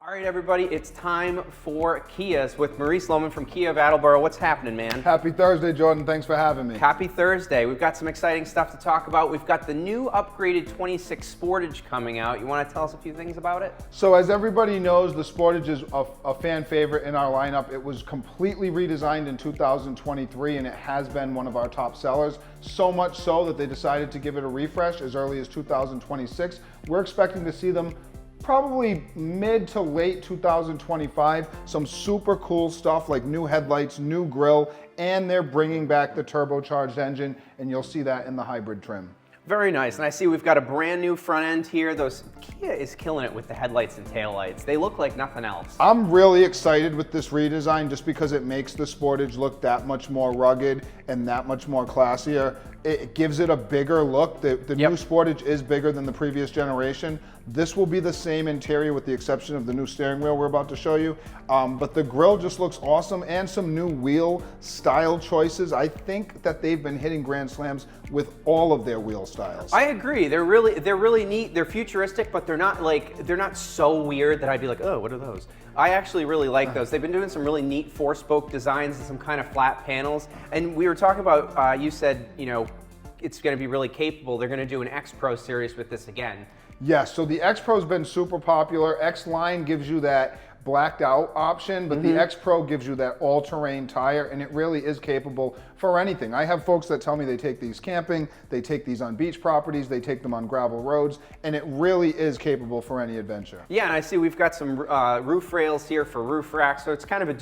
All right, everybody, it's time for Kias with Maurice Lowman from Kia of Attleboro. What's happening, man? Happy Thursday, Jordan. Thanks for having me. Happy Thursday. We've got some exciting stuff to talk about. We've got the new upgraded 26 Sportage coming out. You want to tell us a few things about it? So as everybody knows, the Sportage is a fan favorite in our lineup. It was completely redesigned in 2023, and it has been one of our top sellers. So much so that they decided to give it a refresh as early as 2026. We're expecting to see them probably mid to late 2025. Some super cool stuff like new headlights, new grille, and they're bringing back the turbocharged engine, and you'll see that in the hybrid trim. Very nice, and I see we've got a brand new front end here. Kia is killing it with the headlights and taillights. They look like nothing else. I'm really excited with this redesign just because it makes the Sportage look that much more rugged and that much more classier. It gives it a bigger look. The new Sportage is bigger than the previous generation. This will be the same interior with the exception of the new steering wheel we're about to show you. But the grille just looks awesome, and some new wheel style choices. I think that they've been hitting grand slams with all of their wheel styles. I agree. They're really neat. They're futuristic, but they're not so weird that I'd be like, oh, what are those? I actually really like those. They've been doing some really neat four-spoke designs and some kind of flat panels. And we were talking about, you said, you know, it's going to be really capable. They're going to do an X Pro series with this again. Yes, so the X Pro's been super popular. X Line gives you that blacked out option, but the X Pro gives you that all-terrain tire, and it really is capable for anything. I have folks that tell me they take these camping, they take these on beach properties, they take them on gravel roads, and it really is capable for any adventure. Yeah, and I see we've got some roof rails here for roof racks, so it's kind of a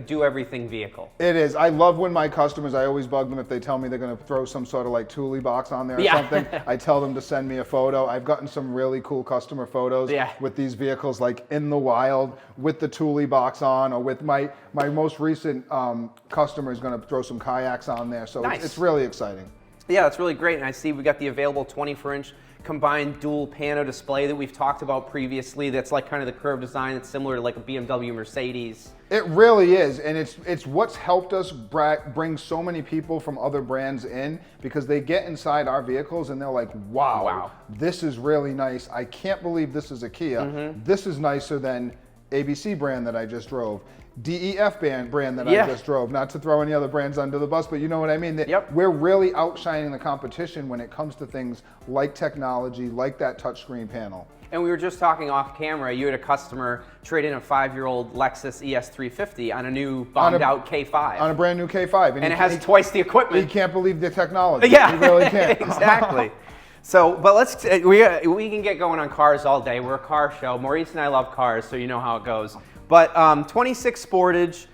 do-everything vehicle. It is. I love when my customers, I always bug them if they tell me they're going to throw some sort of like Thule box on there or something. I tell them to send me a photo. I've gotten some really cool customer photos with these vehicles, like in the wild with the Thule box on, or with my most recent customer is going to throw some kayaks on there. So it's really exciting. Yeah, that's really great. And I see we got the available 24-inch combined dual pano display that we've talked about previously. That's like kind of the curved design that's similar to like a BMW Mercedes. It really is, and it's what's helped us bring so many people from other brands in, because they get inside our vehicles and they're like, wow, this is really nice. I can't believe this is a Kia. This is nicer than ABC brand that I just drove, DEF brand that I just drove, not to throw any other brands under the bus, but you know what I mean? We're really outshining the competition when it comes to things like technology, like that touchscreen panel. And we were just talking off camera, you had a customer trade in a 5-year-old Lexus ES350 on a new bombed out K5. On a brand new K5. And it has twice the equipment. He can't believe the technology. Yeah, he really can't. Exactly. So, but we can get going on cars all day. We're a car show. Maurice and I love cars, so you know how it goes. But 26 Sportage,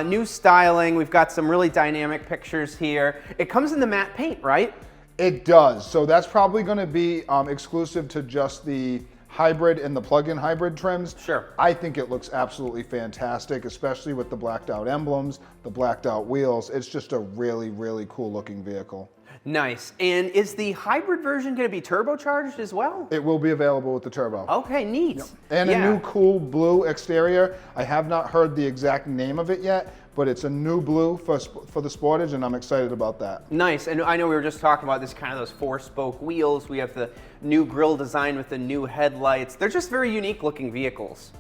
new styling. We've got some really dynamic pictures here. It comes in the matte paint, right? It does. So that's probably going to be exclusive to just the hybrid and the plug-in hybrid trims. Sure. I think it looks absolutely fantastic, especially with the blacked out emblems, the blacked out wheels. It's just a really, really cool looking vehicle. Nice. And is the hybrid version going to be turbocharged as well? It will be available with the turbo. Okay, neat. And a new cool blue exterior. I have not heard the exact name of it yet, but it's a new blue for the Sportage, and I'm excited about that. Nice. And I know we were just talking about this kind of those 4-spoke wheels. We have the new grille design with the new headlights. They're just very unique looking vehicles.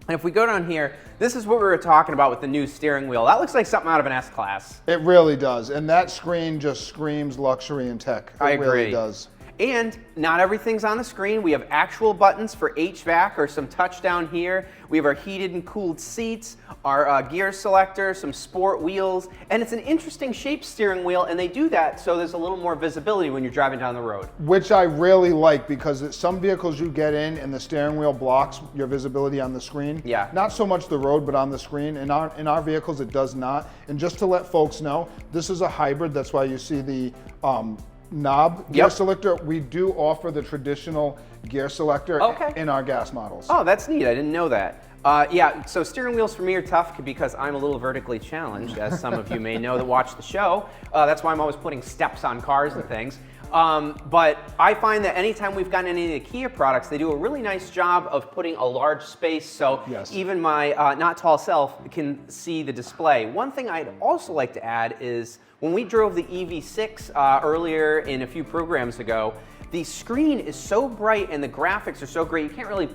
And if we go down here, this is what we were talking about with the new steering wheel. That looks like something out of an S-Class. It really does. And that screen just screams luxury and tech. I agree. It really does. And not everything's on the screen. We have actual buttons for HVAC or some touch down here. We have our heated and cooled seats, our gear selector, some sport wheels, and it's an interesting shaped steering wheel, and they do that so there's a little more visibility when you're driving down the road. Which I really like, because some vehicles you get in and the steering wheel blocks your visibility on the screen. Yeah. Not so much the road, but on the screen. In our vehicles, it does not. And just to let folks know, this is a hybrid. That's why you see the knob gear selector. We do offer the traditional gear selector in our gas models. Oh, that's neat. I didn't know that. Yeah, so steering wheels for me are tough because I'm a little vertically challenged, as some of you may know that watch the show. That's why I'm always putting steps on cars and things. But I find that anytime we've gotten any of the Kia products, they do a really nice job of putting a large space so even my not tall self can see the display. One thing I'd also like to add is when we drove the EV6 earlier in a few programs ago, the screen is so bright and the graphics are so great, you can't really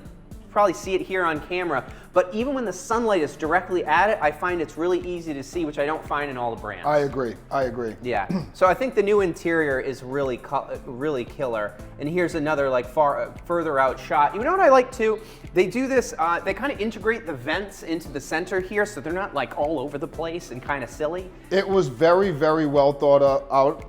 probably see it here on camera, but even when the sunlight is directly at it, I find it's really easy to see, which I don't find in all the brands. I agree. I agree. Yeah. So I think the new interior is really killer. And here's another like further out shot. You know what I like too? They do this. They kind of integrate the vents into the center here, so they're not like all over the place and kind of silly. It was very, very well thought out.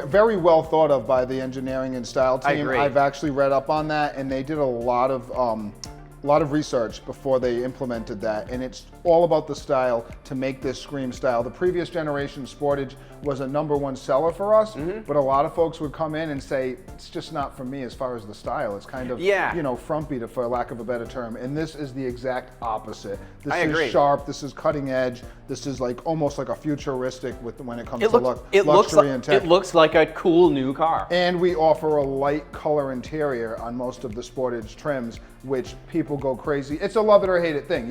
Very well thought of by the engineering and style team. I agree. I've actually read up on that, and they did a lot of research before they implemented that, and it's all about the style to make this scream style. The previous generation Sportage was a #1 seller for us, but a lot of folks would come in and say, it's just not for me as far as the style. It's kind of, you know, frumpy, for lack of a better term, and this is the exact opposite. This is sharp, this is cutting edge, this is like almost like a futuristic when it comes to luxury and tech. It looks like a cool new car. And we offer a light color interior on most of the Sportage trims, which people go crazy. It's a love it or hate it thing.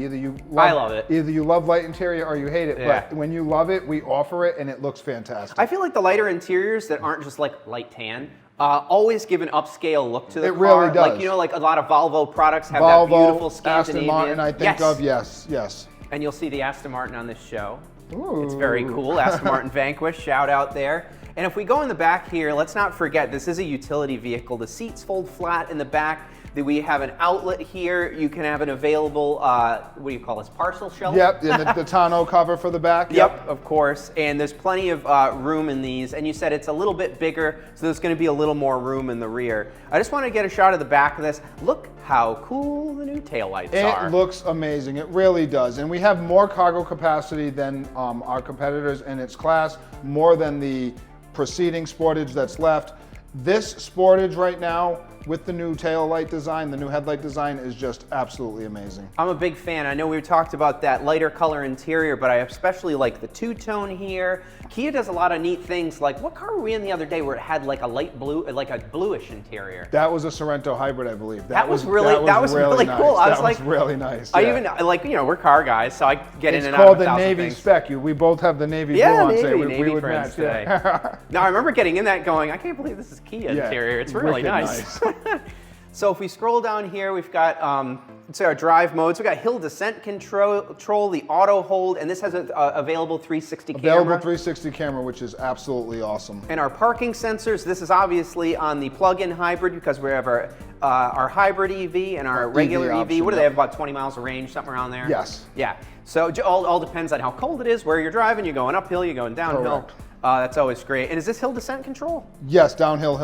I love it. Either you love light interior or you hate it. Yeah. But when you love it, we offer it, and it looks fantastic. I feel like the lighter interiors that aren't just like light tan always give an upscale look to the car. It really does. Like, you know, like a lot of Volvo products have that beautiful Scandinavian. Aston Martin, I think of, yes. And you'll see the Aston Martin on this show. Ooh. It's very cool. Aston Martin Vanquish, shout out there. And if we go in the back here, let's not forget this is a utility vehicle. The seats fold flat in the back. We have an outlet here. You can have an available, what do you call this, parcel shelf? Yep, and the tonneau cover for the back. Yep, of course. And there's plenty of room in these. And you said it's a little bit bigger, so there's going to be a little more room in the rear. I just want to get a shot of the back of this. Look how cool the new taillights are. It looks amazing. It really does. And we have more cargo capacity than our competitors in its class, more than the preceding Sportage that's left. This Sportage right now, with the new tail light design, the new headlight design, is just absolutely amazing. I'm a big fan. I know we talked about that lighter color interior, but I especially like the two-tone here. Kia does a lot of neat things. Like, what car were we in the other day where it had like a light blue, like a bluish interior? That was a Sorento hybrid, I believe. That was really cool. Nice. I was like, really nice. I even like, you know, we're car guys, so I get in and out. It's called of the Navy things. spec. We both have the Navy blue on. Navy would friends match today. Now I remember getting in that going, I can't believe this is Kia interior. It's really nice. So if we scroll down here, we've got our drive modes. We've got hill descent control, the auto hold, and this has an available 360 camera. Available 360 camera, which is absolutely awesome. And our parking sensors. This is obviously on the plug-in hybrid because we have our hybrid EV and our regular EV. Option, what do they have, about 20 miles of range, something around there? Yes. Yeah. So it all depends on how cold it is, where you're driving. You're going uphill, you're going downhill. Correct. That's always great. And is this hill descent control? Yes, downhill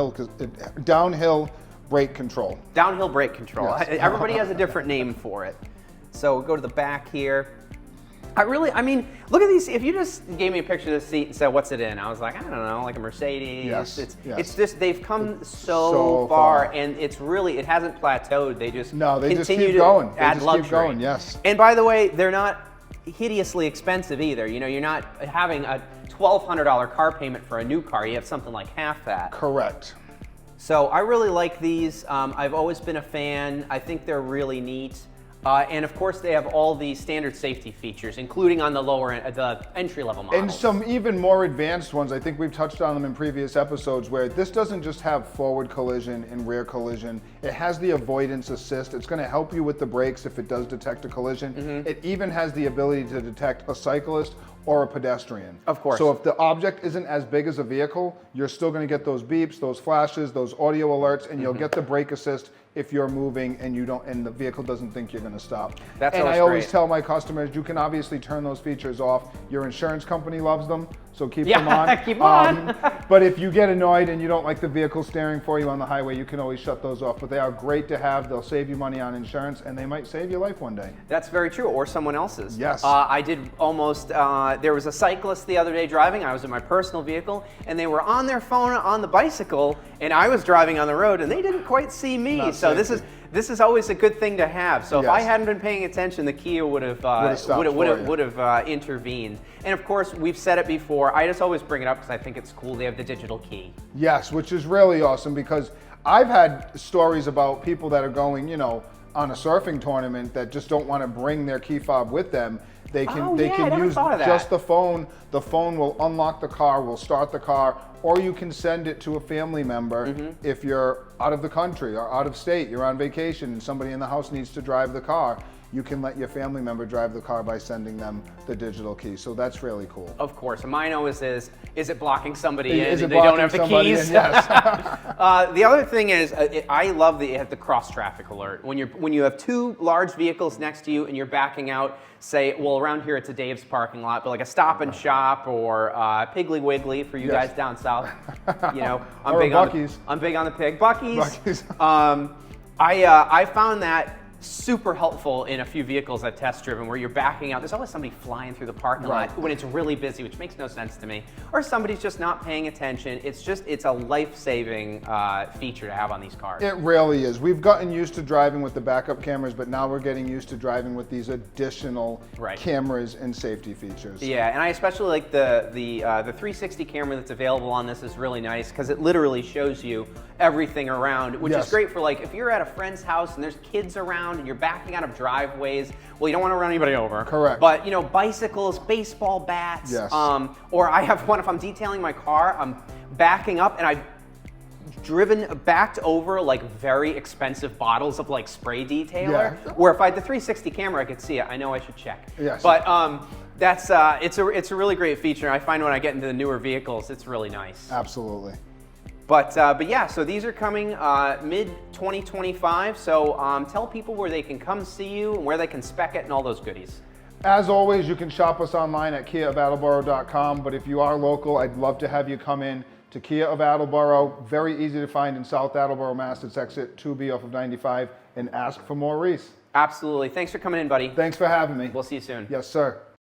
brake control. Downhill brake control. Yes. Everybody has a different name for it. So we'll go to the back here. I mean, look at these. If you just gave me a picture of the seat and said, what's it in? I was like, I don't know, like a Mercedes. Yes. It's just, they've come so far, and it hasn't plateaued. They just continue to add luxury. Keep going, yes. And by the way, they're not hideously expensive either. You know, you're not having a $1,200 car payment for a new car. You have something like half that. Correct. So I really like these. I've always been a fan. I think they're really neat. And of course, they have all the standard safety features, including on the the entry-level models. And some even more advanced ones. I think we've touched on them in previous episodes, where this doesn't just have forward collision and rear collision. It has the avoidance assist. It's going to help you with the brakes if it does detect a collision. It even has the ability to detect a cyclist or a pedestrian. Of course. So if the object isn't as big as a vehicle, you're still going to get those beeps, those flashes, those audio alerts, and you'll get the brake assist if you're moving and the vehicle doesn't think you're going to stop. That's and always I always great. tell my customers, you can obviously turn those features off. Your insurance company loves them, so keep them on. Keep on. But if you get annoyed and you don't like the vehicle staring for you on the highway, you can always shut those off. But they are great to have. They'll save you money on insurance, and they might save your life one day. That's very true, or someone else's. Yes. I did almost, there was a cyclist the other day driving. I was in my personal vehicle, and they were on their phone on the bicycle, and I was driving on the road, and they didn't quite see me. Not so safety. this is always a good thing to have. So if Yes. I hadn't been paying attention, the Kia would have intervened. And of course, we've said it before. I just always bring it up because I think it's cool. They have the digital key. Yes, which is really awesome, because I've had stories about people that are going, on a surfing tournament that just don't want to bring their key fob with them. They can use just the phone. The phone will unlock the car, will start the car, or you can send it to a family member if you're out of the country or out of state, you're on vacation and somebody in the house needs to drive the car. You can let your family member drive the car by sending them the digital key. So that's really cool. Of course. And mine always is it blocking somebody in? Is it They don't blocking have the somebody keys. in? Yes. The other thing is, I love that you have the cross traffic alert. When you have two large vehicles next to you and you're backing out, say, well, around here it's a Dave's parking lot, but like a Stop and Shop or Piggly Wiggly for you guys down south. You know, I'm Or big Buc-ee's. I'm big on the pig. Buc-ee's. Buc-ee's. I found that super helpful in a few vehicles I've test driven where you're backing out. There's always somebody flying through the parking lot when it's really busy, which makes no sense to me. Or somebody's just not paying attention. It's a life-saving feature to have on these cars. It really is. We've gotten used to driving with the backup cameras, but now we're getting used to driving with these additional cameras and safety features. Yeah, and I especially like the 360 camera that's available on this is really nice because it literally shows you everything around, which is great for like if you're at a friend's house and there's kids around and you're backing out of driveways. Well, you don't want to run anybody over. Correct. But you know, bicycles, baseball bats. Yes. Or I have one if I'm detailing my car, I'm backing up and I've backed over like very expensive bottles of like spray detailer. Yeah. Where if I had the 360 camera, I could see it. I know I should check. Yes. But that's it's a really great feature. I find when I get into the newer vehicles, it's really nice. Absolutely. But yeah, so these are coming mid 2025. So tell people where they can come see you and where they can spec it and all those goodies. As always, you can shop us online at kiaofattleboro.com. But if you are local, I'd love to have you come in to Kia of Attleboro. Very easy to find in South Attleboro, Mass. It's exit 2B off of 95, and ask for Maurice. Absolutely. Thanks for coming in, buddy. Thanks for having me. We'll see you soon. Yes, sir.